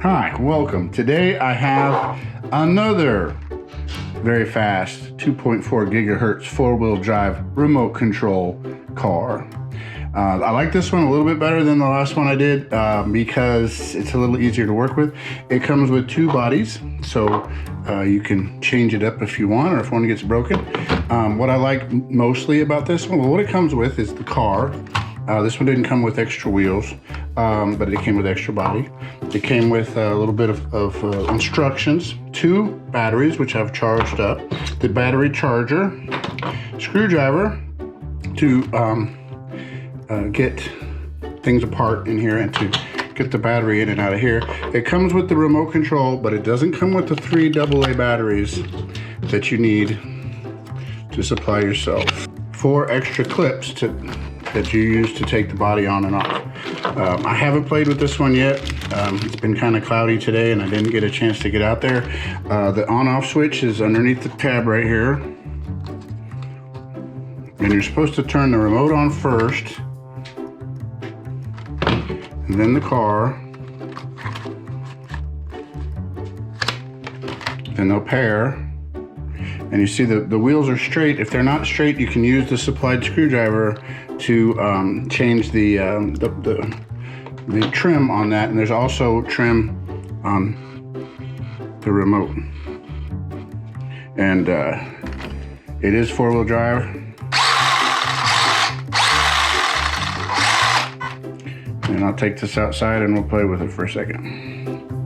Hi, welcome. Today I have another very fast 2.4 gigahertz four-wheel drive remote control car. I like this one a little bit better than the last one I did because it's a little easier to work with. It comes with two bodies, so you can change it up if you want, or if one gets broken. What I like mostly about this one, well, what it comes with is the car. This one didn't come with extra wheels, but it came with extra body. It came with a little bit of instructions, two batteries, which I've charged up, the battery charger, screwdriver to get things apart in here and to get the battery in and out of here. It comes with the remote control, but it doesn't come with the 3 AA batteries that you need to supply yourself. 4 extra clips that you use to take the body on and off. I haven't played with this one yet. It's been kind of cloudy today and I didn't get a chance to get out there. The on-off switch is underneath the tab right here. And you're supposed to turn the remote on first, and then the car, then they'll pair. And you see the wheels are straight. If they're not straight, you can use the supplied screwdriver to change the trim on that. And there's also trim on the remote. And it is 4-wheel drive. And I'll take this outside and we'll play with it for a second.